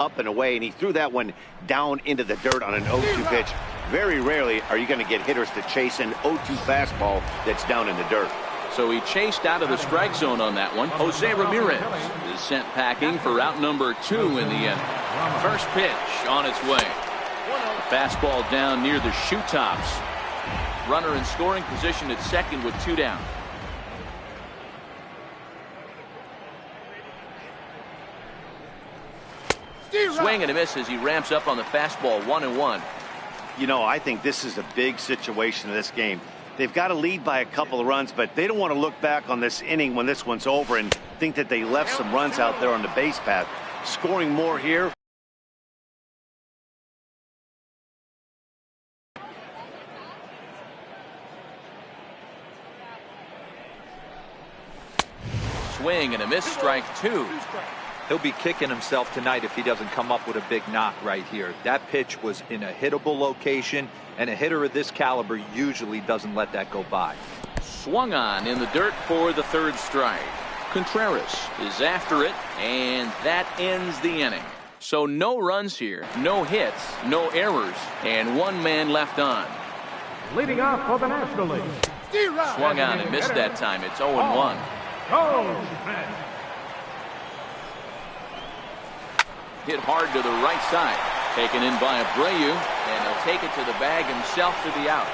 up and away, and he threw that one down into the dirt on an 0-2 pitch. Very rarely are you going to get hitters to chase an 0-2 fastball that's down in the dirt. So he chased out of the strike zone on that one. Jose Ramirez is sent packing for out number 2 in the inning. First pitch on its way. Fastball down near the shoe tops. Runner in scoring position at second with 2 down. Swing and a miss as he ramps up on the fastball. 1-1. You know, I think this is a big situation in this game. They've got to lead by a couple of runs, but they don't want to look back on this inning when this one's over and think that they left some runs out there on the base path. Scoring more here. Swing and a miss, strike 2. He'll be kicking himself tonight if he doesn't come up with a big knock right here. That pitch was in a hittable location, and a hitter of this caliber usually doesn't let that go by. Swung on in the dirt for the 3rd strike. Contreras is after it, and that ends the inning. So no runs here, no hits, no errors, and 1 man left on. Leading off for the National League. Swung on and missed that time. It's 0-1. Hit hard to the right side. Taken in by Abreu, and he'll take it to the bag himself for the out.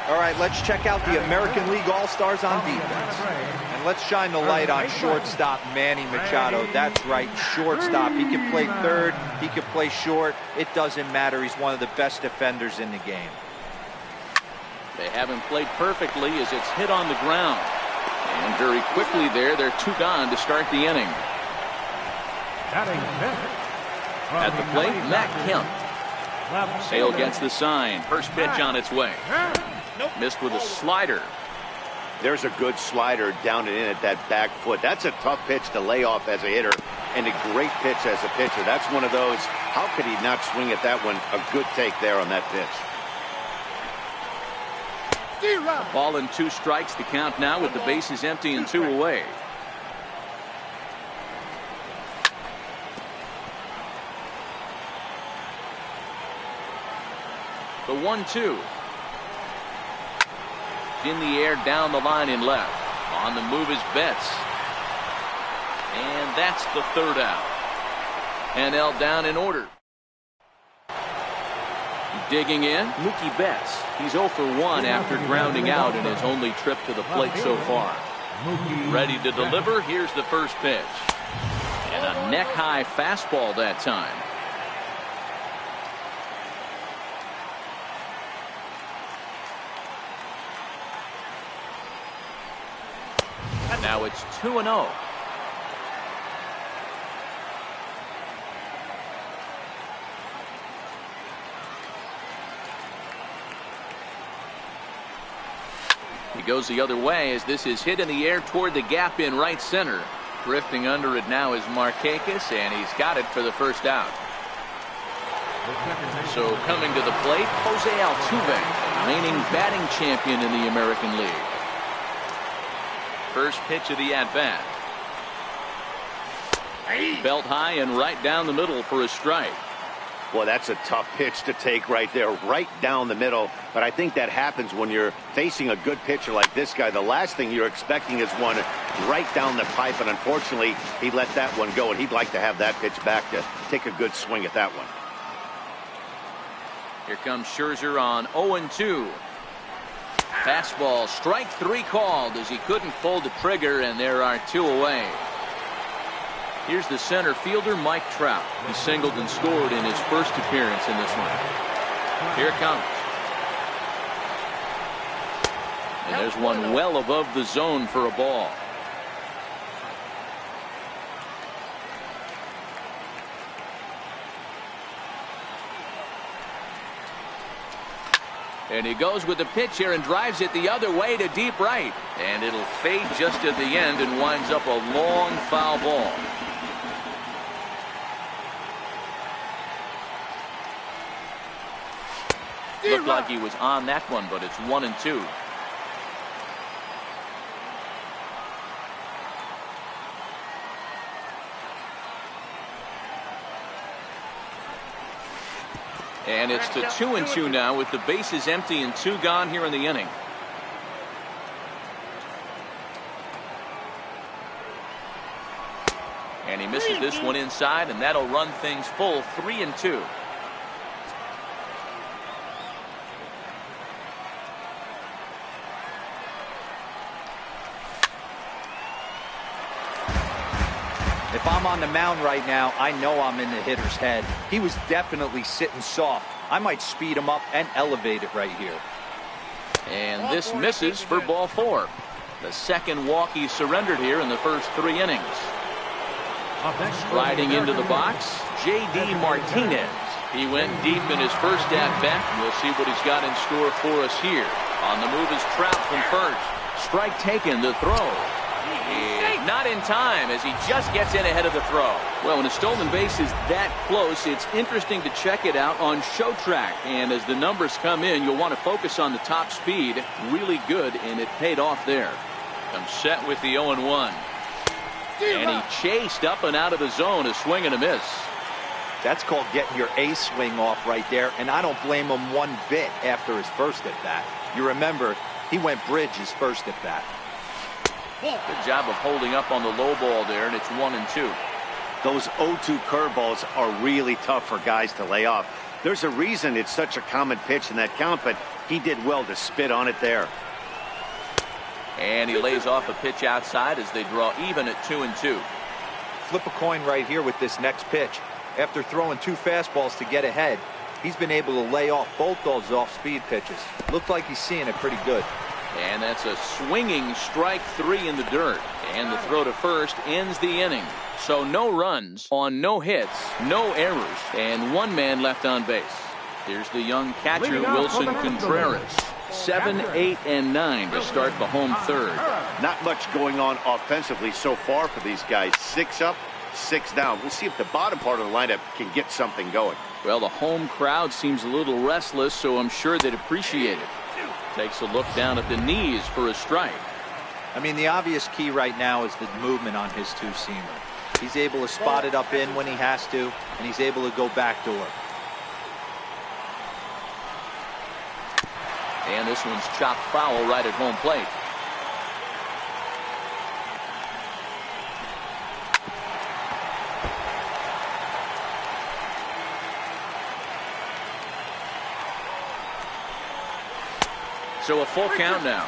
All right, let's check out the American League All-Stars on defense. And let's shine the light on shortstop Manny Machado. That's right, shortstop. He can play third, he can play short. It doesn't matter. He's one of the best defenders in the game. They haven't played perfectly as it's hit on the ground. And very quickly there, they're 2 gone to start the inning. At the plate, Matt Kemp. Sale gets the sign. First pitch on its way. Missed with a slider. There's a good slider down and in at that back foot. That's a tough pitch to lay off as a hitter, and a great pitch as a pitcher. That's one of those, how could he not swing at that one? A good take there on that pitch. Ball and 2 strikes to count now with the bases empty and 2 away. The 1-2. In the air, down the line in left. On the move is Betts. And that's the 3rd out. NL down in order. Digging in, Mookie Betts. He's 0 for 1 after grounding out in his only trip to the plate so far. Ready to deliver. Here's the first pitch. And a neck-high fastball that time. Now it's 2-0. He goes the other way as this is hit in the air toward the gap in right center. Drifting under it now is Markakis, and he's got it for the first out. So coming to the plate, Jose Altuve, reigning batting champion in the American League. First pitch of the at-bat. Belt high and right down the middle for a strike. Well, that's a tough pitch to take right there, right down the middle. But I think that happens when you're facing a good pitcher like this guy. The last thing you're expecting is one right down the pipe, and unfortunately, he let that one go, and he'd like to have that pitch back to take a good swing at that one. Here comes Scherzer on 0-2. Fastball, strike 3 called as he couldn't pull the trigger, and there are 2 away. Here's the center fielder, Mike Trout. He singled and scored in his first appearance in this one. Here it comes. And there's one well above the zone for a ball. And he goes with the pitch here and drives it the other way to deep right. And it'll fade just at the end and winds up a long foul ball. Looked like he was on that one, but it's 1-2. And it's to 2-2 now with the bases empty and 2 gone here in the inning. And he misses this one inside, and that'll run things full 3-2. If I'm on the mound right now, I know I'm in the hitter's head. He was definitely sitting soft. I might speed him up and elevate it right here. And this misses for ball 4. The second walk he surrendered here in the first 3 innings. Riding into the box, J.D. Martinez. He went deep in his first at-bat. We'll see what he's got in store for us here. On the move is Trout from first. Strike taken, the throw. And not in time as he just gets in ahead of the throw. Well, when a stolen base is that close, it's interesting to check it out on show track. And as the numbers come in, you'll want to focus on the top speed. Really good, and it paid off there. Comes set with the 0-1. And he chased up and out of the zone, a swing and a miss. That's called getting your A swing off right there, and I don't blame him one bit after his first at bat. You remember, he went bridge his first at bat. Good job of holding up on the low ball there, and it's 1-2. Those 0-2 curveballs are really tough for guys to lay off. There's a reason it's such a common pitch in that count, but he did well to spit on it there. And he lays off a pitch outside as they draw even at 2-2. Flip a coin right here with this next pitch. After throwing 2 fastballs to get ahead, he's been able to lay off both those off-speed pitches. Looks like he's seeing it pretty good. And that's a swinging strike 3 in the dirt. And the throw to first ends the inning. So no runs on no hits, no errors, and 1 man left on base. Here's the young catcher, Wilson Contreras. 7, 8, and 9 to start the home third. Not much going on offensively so far for these guys. 6 up, 6 down. We'll see if the bottom part of the lineup can get something going. Well, the home crowd seems a little restless, so I'm sure they'd appreciate it. Takes a look down at the knees for a strike. I mean, the obvious key right now is the movement on his 2-seamer. He's able to spot it up in when he has to, and he's able to go backdoor. And this one's chopped foul right at home plate. So a full count now.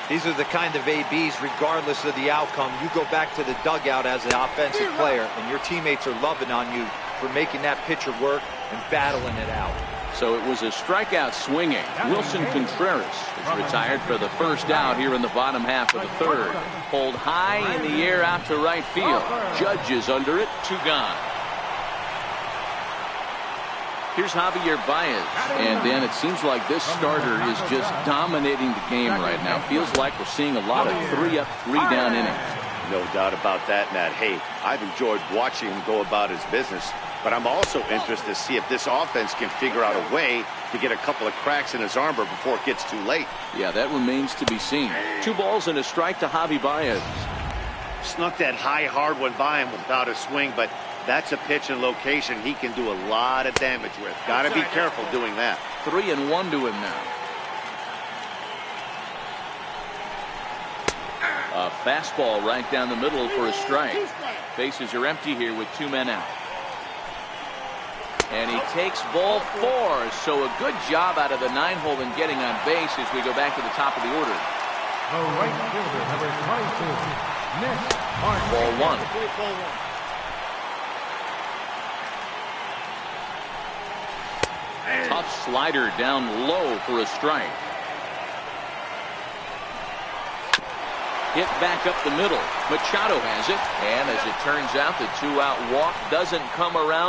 These are the kind of ABs, regardless of the outcome. You go back to the dugout as an offensive player, and your teammates are loving on you for making that pitcher work and battling it out. So it was a strikeout swinging. Wilson Contreras is retired for the first out here in the bottom half of the third. Pulled high in the air out to right field. Judge is under it, 2 gone. Here's Javier Baez. And then it seems like this starter is just dominating the game right now. Feels like we're seeing a lot of 3 up, 3 down innings. No doubt about that, Matt. Hey, I've enjoyed watching him go about his business, but I'm also interested to see if this offense can figure out a way to get a couple of cracks in his armor before it gets too late. Yeah, that remains to be seen. 2 balls and a strike to Javi Baez. Snuck that high, hard one by him without a swing, but that's a pitch and location he can do a lot of damage with. Got to be careful doing that. 3-1 to him now. A fastball right down the middle for a strike. Bases are empty here with 2 men out. And he takes ball 4. So a good job out of the 9-hole in getting on base as we go back to the top of the order. The right fielder, number 22, Nick Martin. Ball 1. Tough slider down low for a strike. Hit back up the middle. Machado has it. And as it turns out, the 2-out walk doesn't come around.